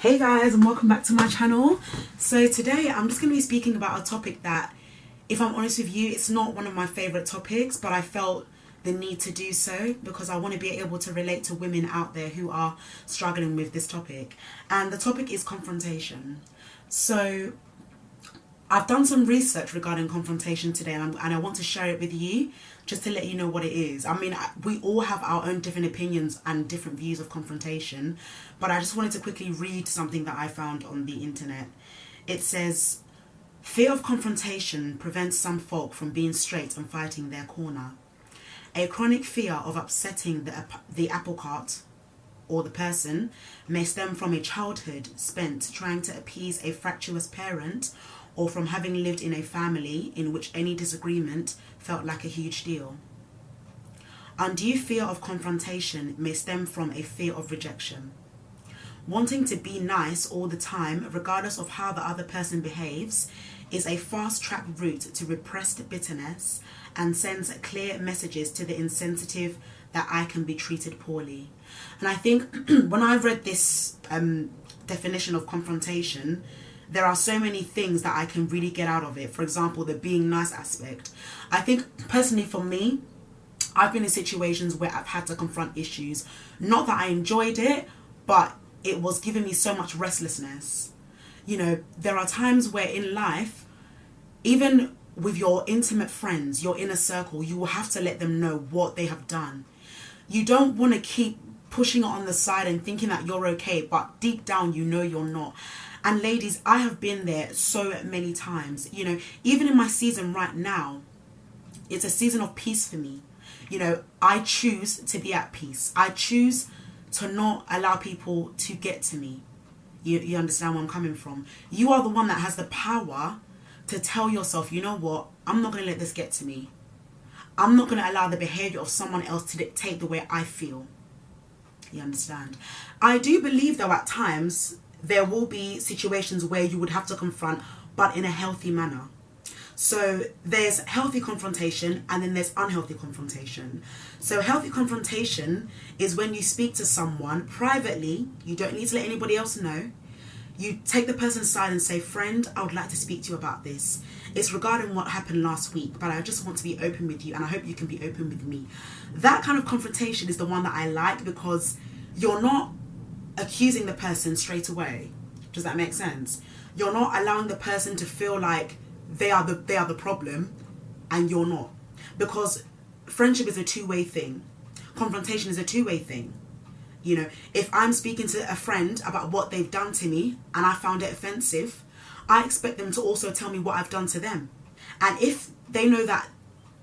Hey guys, and welcome back to my channel. So today I'm just going to be speaking about a topic that, if I'm honest with you, it's not one of my favorite topics, but I felt the need to do so because I want to be able to relate to women out there who are struggling with this topic. And the topic is confrontation. So I've done some research regarding confrontation today, and I want to share it with you just to let you know what it is. I mean, we all have our own different opinions and different views of confrontation, but I just wanted to quickly read something that I found on the internet. It says, fear of confrontation prevents some folk from being straight and fighting their corner. A chronic fear of upsetting the apple cart or the person may stem from a childhood spent trying to appease a fractious parent, or from having lived in a family in which any disagreement felt like a huge deal. Undue fear of confrontation may stem from a fear of rejection. Wanting to be nice all the time, regardless of how the other person behaves, is a fast-track route to repressed bitterness and sends clear messages to the insensitive that I can be treated poorly. And I think when I read this definition of confrontation, there are so many things that I can really get out of it. For example, the being nice aspect. I think personally for me, I've been in situations where I've had to confront issues. Not that I enjoyed it, but it was giving me so much restlessness. You know, there are times where in life, even with your intimate friends, your inner circle, you will have to let them know what they have done. You don't want to keep pushing it on the side and thinking that you're okay, but deep down you know you're not. And ladies, I have been there so many times. You know, even in my season right now, it's a season of peace for me. You know, I choose to be at peace. I choose to not allow people to get to me. You understand where I'm coming from? You are the one that has the power to tell yourself, you know what, I'm not going to let this get to me. I'm not going to allow the behavior of someone else to dictate the way I feel. You understand? I do believe though at times there will be situations where you would have to confront, but in a healthy manner. So there's healthy confrontation and then there's unhealthy confrontation. So healthy confrontation is when you speak to someone privately. You don't need to let anybody else know. You take the person's side and say, friend, I would like to speak to you about this. It's regarding what happened last week, but I just want to be open with you and I hope you can be open with me. That kind of confrontation is the one that I like because you're not accusing the person straight away. Does that make sense? You're not allowing the person to feel like they are the problem and you're not. Because friendship is a two-way thing. Confrontation is a two-way thing. You know, if I'm speaking to a friend about what they've done to me and I found it offensive, I expect them to also tell me what I've done to them. And if they know that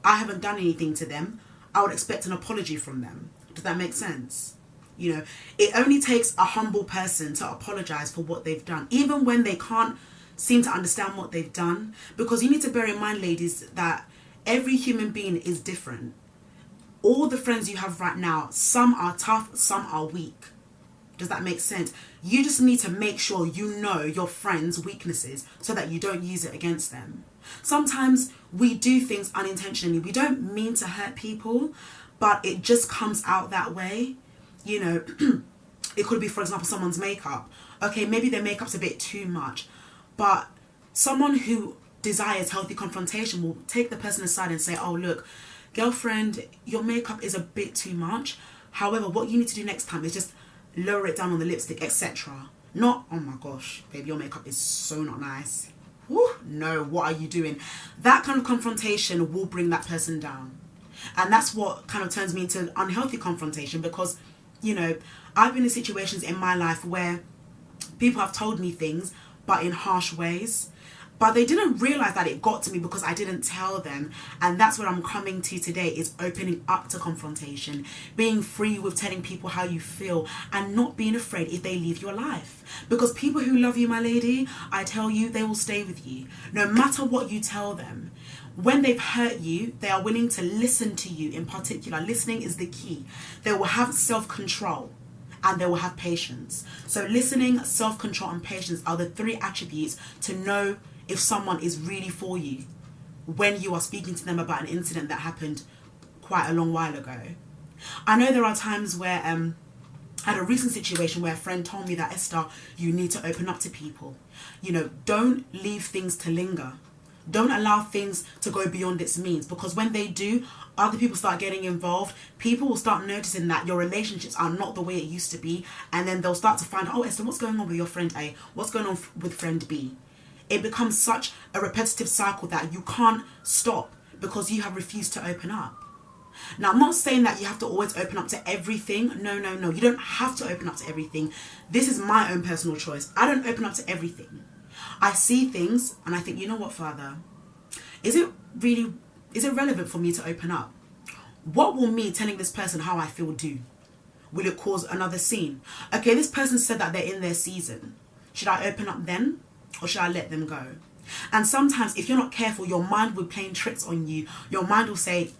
I haven't done anything to them, I would expect an apology from them. Does that make sense? You know, it only takes a humble person to apologize for what they've done, even when they can't seem to understand what they've done. Because you need to bear in mind, ladies, that every human being is different. All the friends you have right now, some are tough, some are weak. Does that make sense? You just need to make sure you know your friends' weaknesses so that you don't use it against them. Sometimes we do things unintentionally. We don't mean to hurt people, but it just comes out that way. You know, it could be, for example, someone's makeup. Okay, maybe their makeup's a bit too much, but someone who desires healthy confrontation will take the person aside and say, oh, look, girlfriend, your makeup is a bit too much. However, what you need to do next time is just lower it down on the lipstick, etc. Not, oh my gosh, baby, your makeup is so not nice. Woo, no, what are you doing? That kind of confrontation will bring that person down. And that's what kind of turns me into unhealthy confrontation because, you know, I've been in situations in my life where people have told me things, but in harsh ways. But they didn't realize that it got to me because I didn't tell them. And that's what I'm coming to today, is opening up to confrontation, being free with telling people how you feel and not being afraid if they leave your life. Because people who love you, my lady, I tell you, they will stay with you. No matter what you tell them. When they've hurt you, they are willing to listen to you in particular. Listening is the key. They will have self-control and they will have patience. So listening, self-control and patience are the three attributes to know if someone is really for you when you are speaking to them about an incident that happened quite a long while ago. I know there are times where I had a recent situation where a friend told me that, Esther, you need to open up to people. You know, don't leave things to linger. Don't allow things to go beyond its means, because when they do, other people start getting involved. People will start noticing that your relationships are not the way it used to be, and then they'll start to find, oh, Esther, what's going on with your friend A? What's going on with friend B? It becomes such a repetitive cycle that you can't stop because you have refused to open up. Now, I'm not saying that you have to always open up to everything. No. You don't have to open up to everything. This is my own personal choice. I don't open up to everything. I see things and I think, you know what, Father? Is it relevant for me to open up? What will me telling this person how I feel do? Will it cause another scene? Okay, this person said that they're in their season. Should I open up then? Or should I let them go? And sometimes if you're not careful, your mind will play tricks on you. Your mind will say,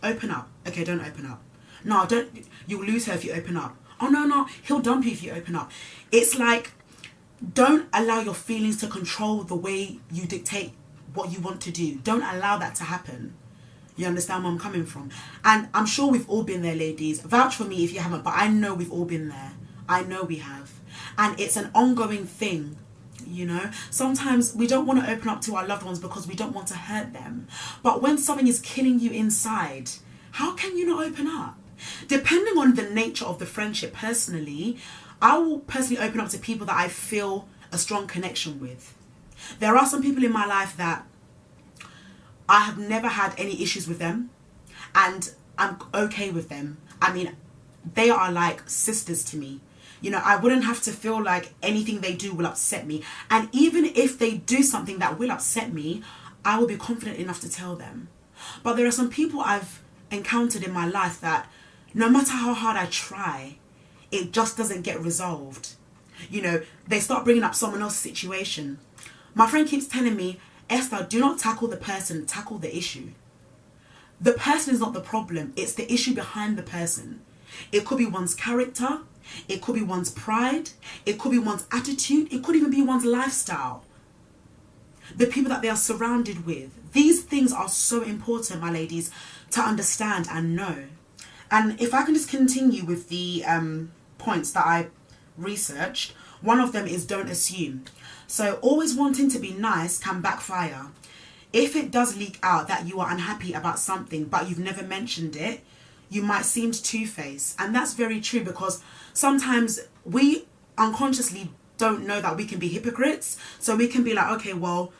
open up. Okay, don't open up. No, don't. You'll lose her if you open up. Oh, no, he'll dump you if you open up. It's like, don't allow your feelings to control the way you dictate what you want to do. Don't allow that to happen. You understand where I'm coming from? And I'm sure we've all been there, ladies. Vouch for me if you haven't, but I know we've all been there. I know we have. And it's an ongoing thing. You know, sometimes we don't want to open up to our loved ones because we don't want to hurt them. But when something is killing you inside, how can you not open up? Depending on the nature of the friendship, personally, I will personally open up to people that I feel a strong connection with. There are some people in my life that I have never had any issues with them, and I'm okay with them. I mean, they are like sisters to me. You know, I wouldn't have to feel like anything they do will upset me. And even if they do something that will upset me, I will be confident enough to tell them. But there are some people I've encountered in my life that no matter how hard I try, it just doesn't get resolved. You know, they start bringing up someone else's situation. My friend keeps telling me, Esther, do not tackle the person, tackle the issue. The person is not the problem. It's the issue behind the person. It could be one's character. It could be one's pride. It could be one's attitude. It could even be one's lifestyle. The people that they are surrounded with. These things are so important, my ladies, to understand and know. And if I can just continue with the points that I researched, one of them is don't assume. So always wanting to be nice can backfire. If it does leak out that you are unhappy about something but you've never mentioned it, you might seem two-faced. And that's very true, because sometimes we unconsciously don't know that we can be hypocrites. So we can be like, okay, well,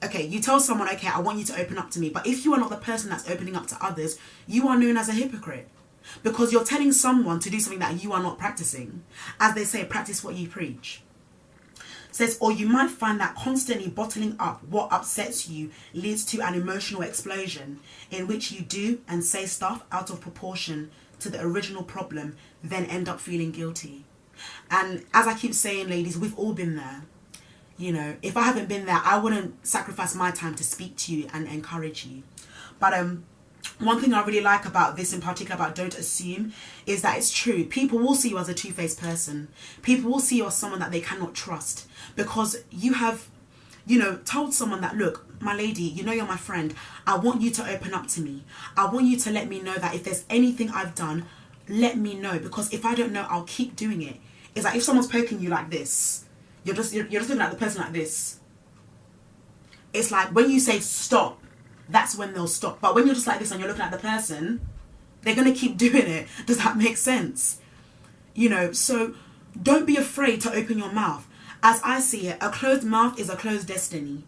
okay, you tell someone, okay, I want you to open up to me. But if you are not the person that's opening up to others, you are known as a hypocrite. Because you're telling someone to do something that you are not practicing. As they say, practice what you preach. Says, or you might find that constantly bottling up what upsets you leads to an emotional explosion in which you do and say stuff out of proportion to the original problem, then end up feeling guilty. And as I keep saying, ladies, we've all been there. You know, if I haven't been there, I wouldn't sacrifice my time to speak to you and encourage you. But one thing I really like about this in particular, about don't assume, is that it's true. People will see you as a two-faced person. People will see you as someone that they cannot trust, because you have, you know, told someone that, look, my lady, you know, you're my friend. I want you to open up to me. I want you to let me know that if there's anything I've done, let me know, because if I don't know, I'll keep doing it. It's like if someone's poking you like this, you're just looking at the person like this. It's like when you say stop, that's when they'll stop. But when you're just like this and you're looking at the person, they're going to keep doing it. Does that make sense? You know, so don't be afraid to open your mouth. As I see it, a closed mouth is a closed destiny.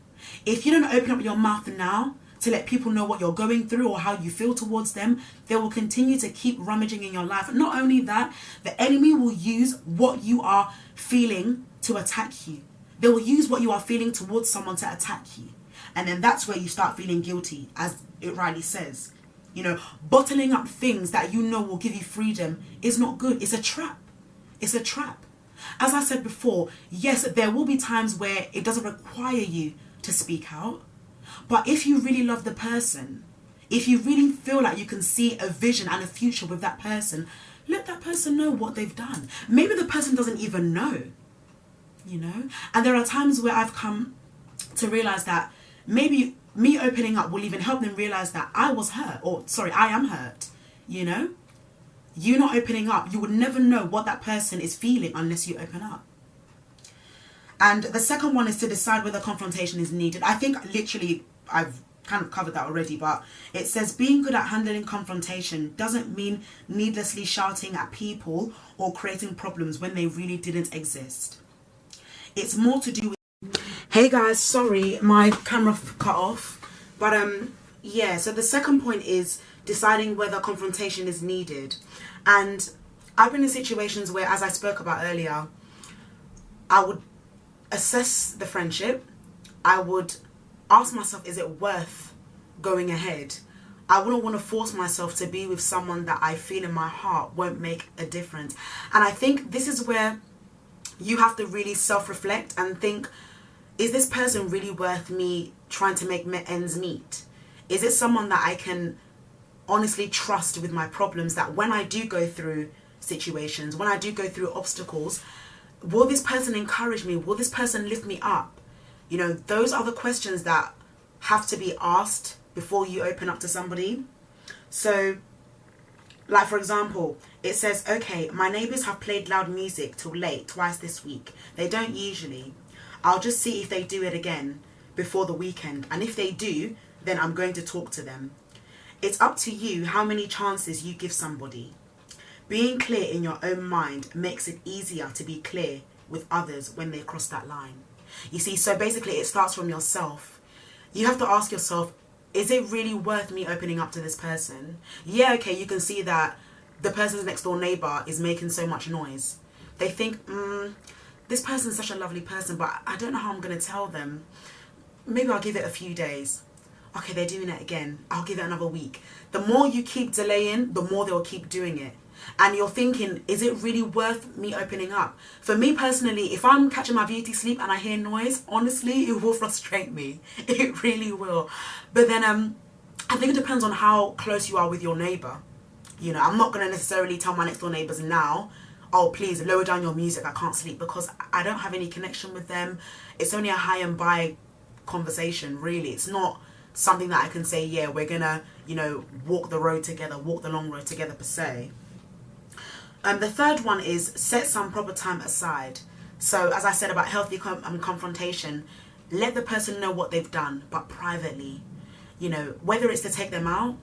If you don't open up your mouth now to let people know what you're going through or how you feel towards them, they will continue to keep rummaging in your life. Not only that, the enemy will use what you are feeling to attack you. They will use what you are feeling towards someone to attack you. And then that's where you start feeling guilty, as it rightly says. You know, bottling up things that you know will give you freedom is not good. It's a trap. It's a trap. As I said before, yes, there will be times where it doesn't require you to speak out. But if you really love the person, if you really feel like you can see a vision and a future with that person, let that person know what they've done. Maybe the person doesn't even know, you know. And there are times where I've come to realize that maybe me opening up will even help them realize that I was hurt, or sorry, I am hurt, you know. You not opening up, you would never know what that person is feeling unless you open up. And the second one is to decide whether confrontation is needed. I think literally I've kind of covered that already, but it says being good at handling confrontation doesn't mean needlessly shouting at people or creating problems when they really didn't exist. It's more to do with... Hey guys, sorry, my camera cut off. But yeah, so the second point is deciding whether confrontation is needed. And I've been in situations where, as I spoke about earlier, I would assess the friendship. I would ask myself, is it worth going ahead? I wouldn't want to force myself to be with someone that I feel in my heart won't make a difference. And I think this is where you have to really self-reflect and think, is this person really worth me trying to make ends meet? Is it someone that I can honestly trust with my problems, that when I do go through situations, when I do go through obstacles, will this person encourage me? Will this person lift me up? You know, those are the questions that have to be asked before you open up to somebody. So, like for example, it says, okay, my neighbours have played loud music till late twice this week. They don't usually. I'll just see if they do it again before the weekend. And if they do, then I'm going to talk to them. It's up to you how many chances you give somebody. Being clear in your own mind makes it easier to be clear with others when they cross that line. You see, so basically it starts from yourself. You have to ask yourself, is it really worth me opening up to this person? Yeah, okay, you can see that the person's next door neighbour is making so much noise. They think, this person's such a lovely person, but I don't know how I'm going to tell them. Maybe I'll give it a few days. Okay, they're doing it again. I'll give it another week. The more you keep delaying, the more they'll keep doing it. And you're thinking, is it really worth me opening up? For me personally, if I'm catching my beauty sleep and I hear noise, honestly, it will frustrate me. It really will. But then I think it depends on how close you are with your neighbour. You know, I'm not going to necessarily tell my next door neighbours now, oh, please lower down your music, I can't sleep, because I don't have any connection with them. It's only a high and by conversation, really. It's not something that I can say, yeah, we're going to, you know, walk the road together, walk the long road together per se. The third one is set some proper time aside. So as I said about healthy confrontation, let the person know what they've done, but privately. You know, whether it's to take them out.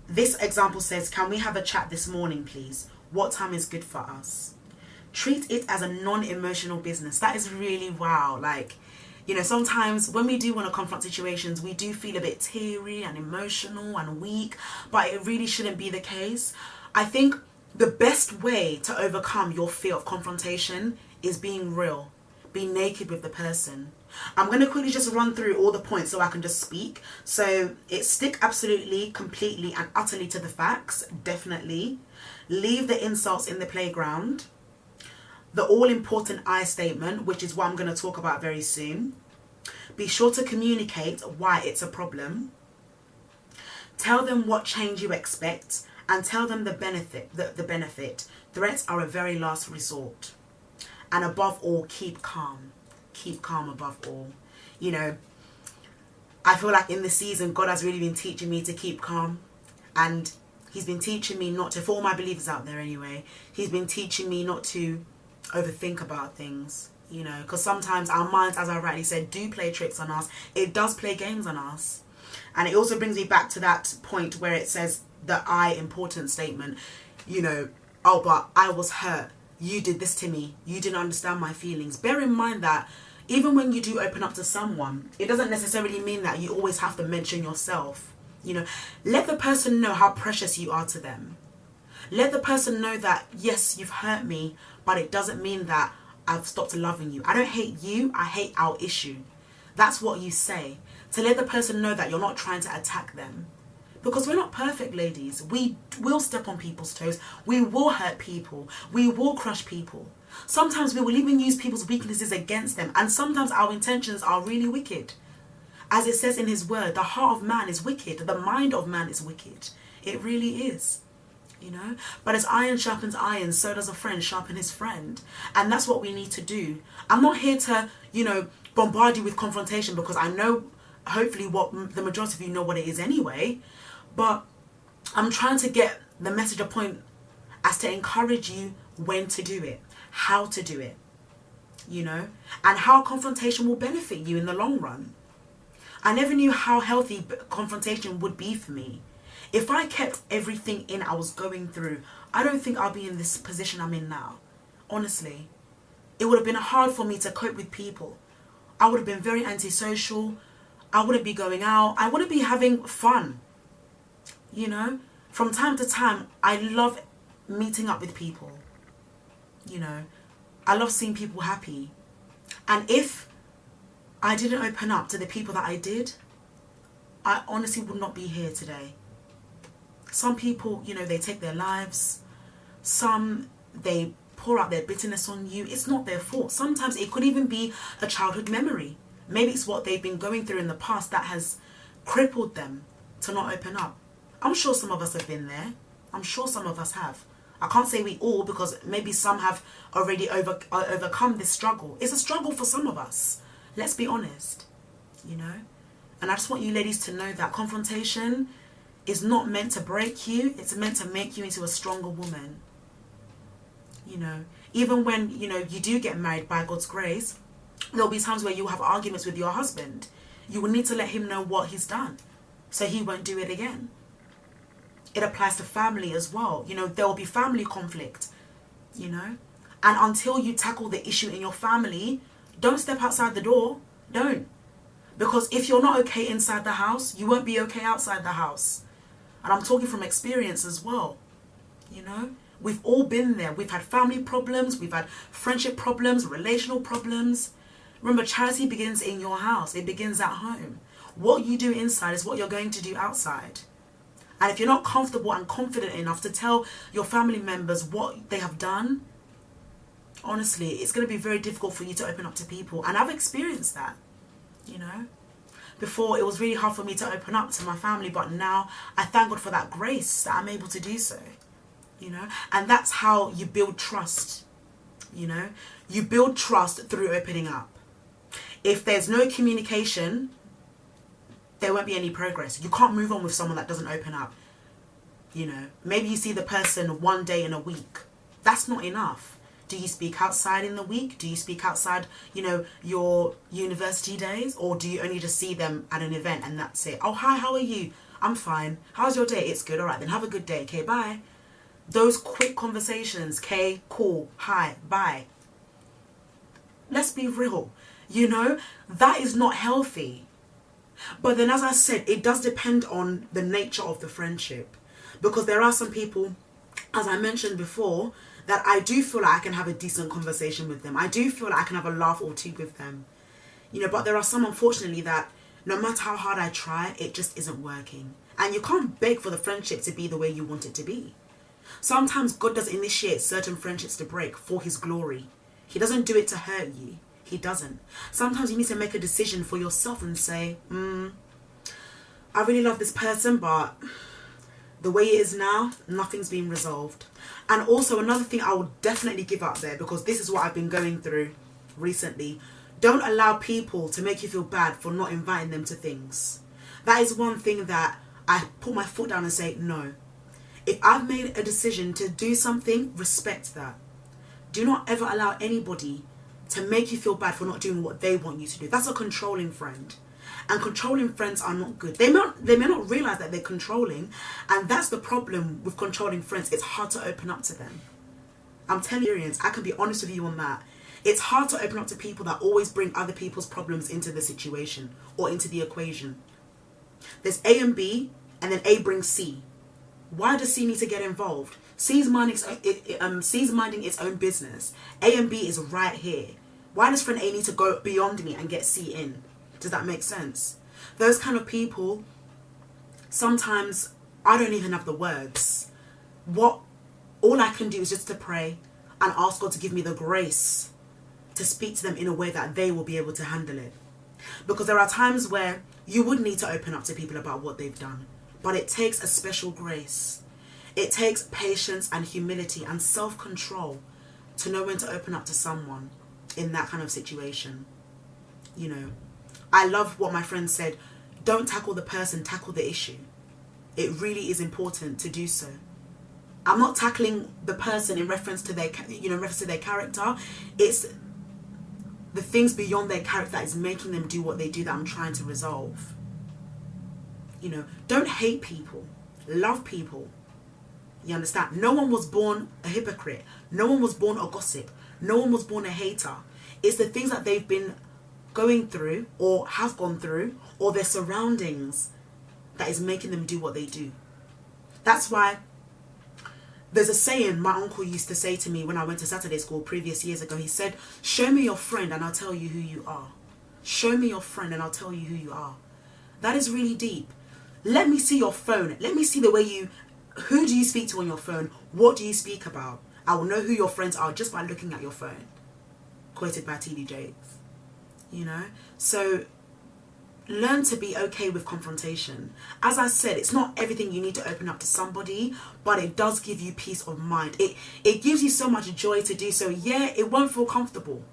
This example says, can we have a chat this morning, please? What time is good for us? Treat it as a non-emotional business. That is really wow. Like, you know, sometimes when we do want to confront situations, we do feel a bit teary and emotional and weak, but it really shouldn't be the case. I think the best way to overcome your fear of confrontation is being real, being naked with the person. I'm going to quickly just run through all the points so I can just speak. So it's stick absolutely, completely and utterly to the facts, definitely. Leave the insults in the playground. The all-important I statement, which is what I'm going to talk about very soon. Be sure to communicate why it's a problem. Tell them what change you expect and tell them the benefit. Threats are a very last resort. And above all, keep calm. Keep calm above all. You know, I feel like in this season, God has really been teaching me to keep calm. And He's been teaching me not to, for all my believers out there anyway, He's been teaching me not to overthink about things, you know, because sometimes our minds, as I rightly said, do play tricks on us. It does play games on us. And it also brings me back to that point where it says the I important statement, you know, oh, but I was hurt. You did this to me. You didn't understand my feelings. Bear in mind that even when you do open up to someone, it doesn't necessarily mean that you always have to mention yourself. You know, let the person know how precious you are to them. Let the person know that, yes, you've hurt me, but it doesn't mean that I've stopped loving you. I don't hate you. I hate our issue. That's what you say. To let the person know that you're not trying to attack them. Because we're not perfect, ladies. We will step on people's toes. We will hurt people. We will crush people. Sometimes we will even use people's weaknesses against them. And sometimes our intentions are really wicked. As it says in His word, the heart of man is wicked. The mind of man is wicked. It really is. You know, but as iron sharpens iron, so does a friend sharpen his friend. And that's what we need to do. I'm not here to, you know, bombard you with confrontation, because I know hopefully what the majority of you know what it is anyway. But I'm trying to get the message as to encourage you when to do it, how to do it, you know, and how confrontation will benefit you in the long run. I never knew how healthy confrontation would be for me. If I kept everything in I was going through, I don't think I'll be in this position I'm in now. Honestly, it would have been hard for me to cope with people. I would have been very antisocial. I wouldn't be going out. I wouldn't be having fun. You know, from time to time, I love meeting up with people. You know, I love seeing people happy. And if I didn't open up to the people that I did, I honestly would not be here today. Some people, you know, they take their lives. Some, they pour out their bitterness on you. It's not their fault. Sometimes it could even be a childhood memory. Maybe it's what they've been going through in the past that has crippled them to not open up. I'm sure some of us have been there. I'm sure some of us have. I can't say we all, because maybe some have already overcome this struggle. It's a struggle for some of us. Let's be honest, you know. And I just want you ladies to know that confrontation is not meant to break you. It's meant to make you into a stronger woman. You know, even when, you know, you do get married by God's grace, there'll be times where you'll have arguments with your husband. You will need to let him know what he's done so he won't do it again. It applies to family as well. You know, there will be family conflict, you know. And until you tackle the issue in your family, don't step outside the door. Don't. Because if you're not okay inside the house, you won't be okay outside the house. And I'm talking from experience as well. You know, we've all been there. We've had family problems. We've had friendship problems, relational problems. Remember, charity begins in your house. It begins at home. What you do inside is what you're going to do outside. And if you're not comfortable and confident enough to tell your family members what they have done, honestly, it's going to be very difficult for you to open up to people. And I've experienced that, you know. Before, it was really hard for me to open up to my family, but now I thank God for that grace that I'm able to do so, you know. And that's how you build trust, you know. You build trust through opening up. If there's no communication, there won't be any progress. You can't move on with someone that doesn't open up, you know. Maybe you see the person one day in a week. That's not enough. Do you speak outside in the week? Do you speak outside, you know, your university days? Or do you only just see them at an event and that's it? Oh, hi, how are you? I'm fine. How's your day? It's good. All right, then have a good day. Okay, bye. Those quick conversations. Okay, cool. Hi, bye. Let's be real. You know, that is not healthy. But then, as I said, it does depend on the nature of the friendship. Because there are some people, as I mentioned before, that I do feel like I can have a decent conversation with them. I do feel like I can have a laugh or two with them. You know, but there are some, unfortunately, that no matter how hard I try, it just isn't working. And you can't beg for the friendship to be the way you want it to be. Sometimes God does initiate certain friendships to break for his glory. He doesn't do it to hurt you. He doesn't. Sometimes you need to make a decision for yourself and say, I really love this person, but the way it is now, nothing's been resolved. And also another thing I would definitely give up there, because this is what I've been going through recently. Don't allow people to make you feel bad for not inviting them to things. That is one thing that I put my foot down and say, no. If I've made a decision to do something, respect that. Do not ever allow anybody to make you feel bad for not doing what they want you to do. That's a controlling friend. And controlling friends are not good. They may not realize that they're controlling. And that's the problem with controlling friends. It's hard to open up to them. I'm telling you, I can be honest with you on that. It's hard to open up to people that always bring other people's problems into the situation or into the equation. There's A and B, and then A brings C. Why does C need to get involved? C's minding its own business. A and B is right here. Why does friend A need to go beyond me and get C in? Does that make sense? Those kind of people, sometimes I don't even have the words. All I can do is just to pray and ask God to give me the grace to speak to them in a way that they will be able to handle it. Because there are times where you would need to open up to people about what they've done. But it takes a special grace. It takes patience and humility and self-control to know when to open up to someone in that kind of situation. You know, I love what my friend said. Don't tackle the person, tackle the issue. It really is important to do so. I'm not tackling the person in reference to their, reference to their character. It's the things beyond their character that is making them do what they do that I'm trying to resolve. Don't hate people. Love people. You understand? No one was born a hypocrite. No one was born a gossip. No one was born a hater. It's the things that they've been going through or have gone through or their surroundings that is making them do what they do. That's why there's a saying my uncle used to say to me when I went to Saturday school previous years ago. He said, show me your friend and I'll tell you who you are. Show me your friend and I'll tell you who you are. That is really deep. Let me see your phone. Let me see the way who do you speak to on your phone? What do you speak about? I will know who your friends are just by looking at your phone. Quoted by T.D. Jakes. So learn to be okay with confrontation. As I said, it's not everything you need to open up to somebody, but it does give you peace of mind. It gives you so much joy to do so. Yeah, it won't feel comfortable.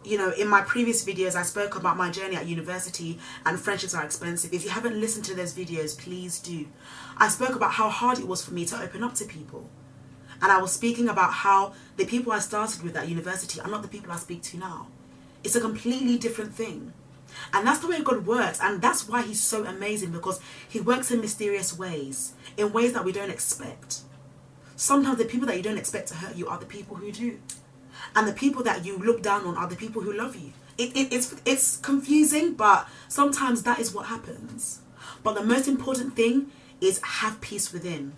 In my previous videos, I spoke about my journey at university and friendships are expensive. If you haven't listened to those videos, please do. I spoke about how hard it was for me to open up to people. And I was speaking about how the people I started with at university are not the people I speak to now. It's a completely different thing. And that's the way God works. And that's why he's so amazing, because he works in mysterious ways, in ways that we don't expect. Sometimes the people that you don't expect to hurt you are the people who do. And the people that you look down on are the people who love you. It's confusing, but sometimes that is what happens. But the most important thing is have peace within.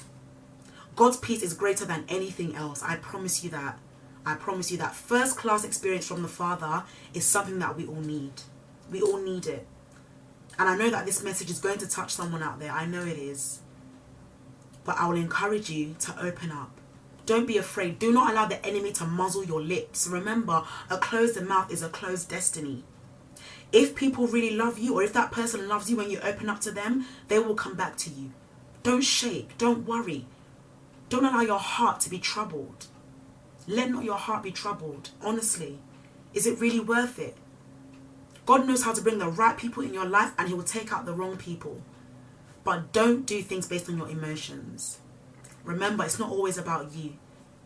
God's peace is greater than anything else. I promise you that. I promise you that first class experience from the Father is something that we all need. We all need it. And I know that this message is going to touch someone out there. I know it is. But I will encourage you to open up. Don't be afraid. Do not allow the enemy to muzzle your lips. Remember, a closed mouth is a closed destiny. If people really love you, or if that person loves you when you open up to them, they will come back to you. Don't shake. Don't worry. Don't allow your heart to be troubled. Let not your heart be troubled. Honestly, is it really worth it? God knows how to bring the right people in your life, and he will take out the wrong people. But don't do things based on your emotions. Remember, it's not always about you.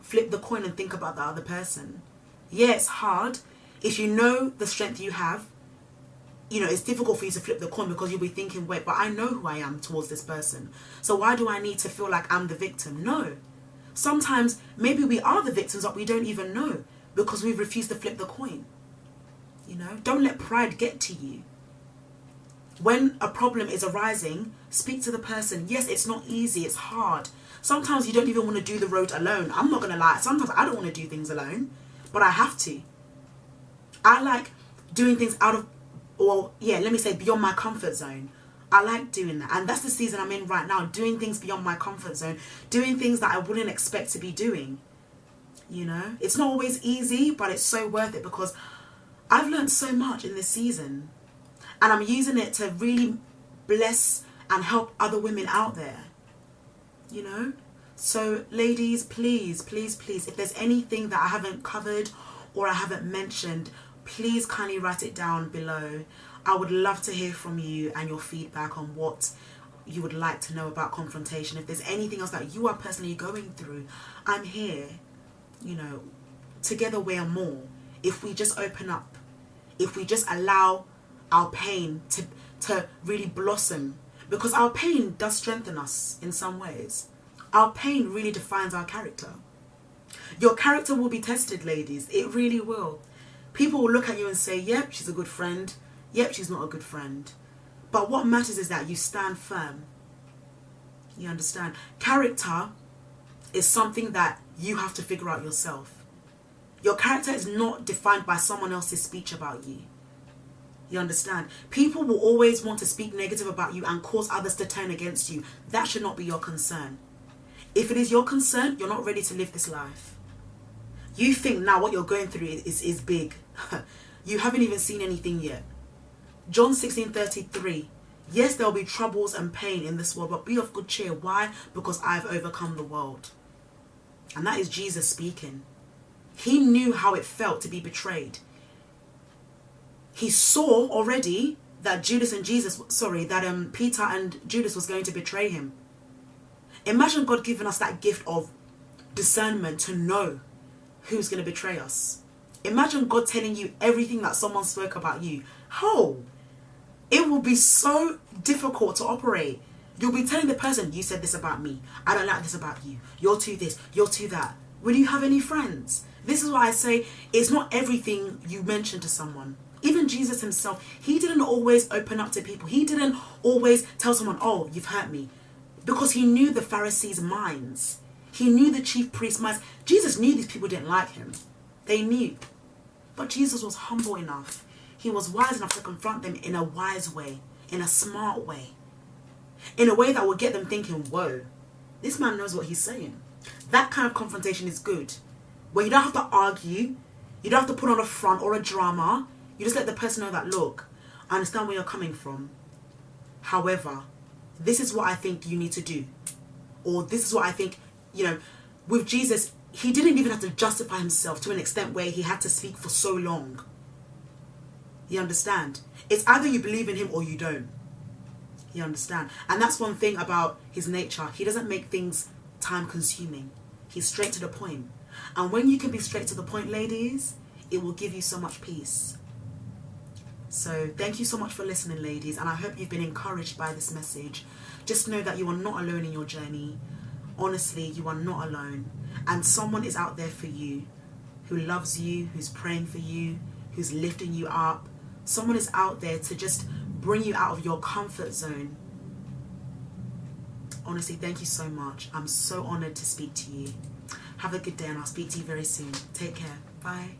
Flip the coin and think about the other person. Yeah, it's hard. If you know the strength you have, it's difficult for you to flip the coin because you'll be thinking, wait, but I know who I am towards this person. So why do I need to feel like I'm the victim? No. Sometimes maybe we are the victims, but we don't even know because we've refused to flip the coin. Don't let pride get to you. When a problem is arising, speak to the person. Yes, it's not easy. It's hard. Sometimes you don't even want to do the road alone. I'm not going to lie. Sometimes I don't want to do things alone, but I have to. I like doing things beyond my comfort zone. I like doing that. And that's the season I'm in right now, doing things beyond my comfort zone, doing things that I wouldn't expect to be doing. It's not always easy, but it's so worth it because I've learned so much in this season. And I'm using it to really bless and help other women out there. So ladies, please, please, please, if there's anything that I haven't covered or I haven't mentioned, please kindly write it down below. I would love to hear from you and your feedback on what you would like to know about confrontation. If there's anything else that you are personally going through, I'm here. Together we are more. If we just open up, if we just allow our pain to really blossom, because our pain does strengthen us in some ways. Our pain really defines our character. Your character will be tested, ladies. It really will. People will look at you and say, yep, she's a good friend. Yep, she's not a good friend. But what matters is that you stand firm. You understand? Character is something that you have to figure out yourself. Your character is not defined by someone else's speech about you. You understand? People will always want to speak negative about you and cause others to turn against you. That should not be your concern. If it is your concern, you're not ready to live this life. You think now what you're going through is big. You haven't even seen anything yet. John 16:33. Yes, there will be troubles and pain in this world, but be of good cheer. Why? Because I've overcome the world. And that is Jesus speaking. He knew how it felt to be betrayed. He saw already that Peter and Judas was going to betray him. Imagine God giving us that gift of discernment to know who's going to betray us. Imagine God telling you everything that someone spoke about you. How? It will be so difficult to operate. You'll be telling the person, you said this about me. I don't like this about you. You're too this. You're too that. Will you have any friends? This is why I say it's not everything you mention to someone. Even Jesus himself, he didn't always open up to people. He didn't always tell someone, oh, you've hurt me. Because he knew the Pharisees' minds. He knew the chief priests' minds. Jesus knew these people didn't like him. They knew. But Jesus was humble enough. He was wise enough to confront them in a wise way, in a smart way, in a way that would get them thinking, whoa, this man knows what he's saying. That kind of confrontation is good. Where you don't have to argue, you don't have to put on a front or a drama. You just let the person know that, look, I understand where you're coming from. However, this is what I think you need to do. Or this is what I think, with Jesus, he didn't even have to justify himself to an extent where he had to speak for so long. You understand? It's either you believe in him or you don't. You understand? And that's one thing about his nature. He doesn't make things time consuming. He's straight to the point. And when you can be straight to the point, ladies, it will give you so much peace. So thank you so much for listening, ladies. And I hope you've been encouraged by this message. Just know that you are not alone in your journey. Honestly, you are not alone. And someone is out there for you who loves you, who's praying for you, who's lifting you up. Someone is out there to just bring you out of your comfort zone. Honestly, thank you so much. I'm so honored to speak to you. Have a good day and I'll speak to you very soon. Take care. Bye.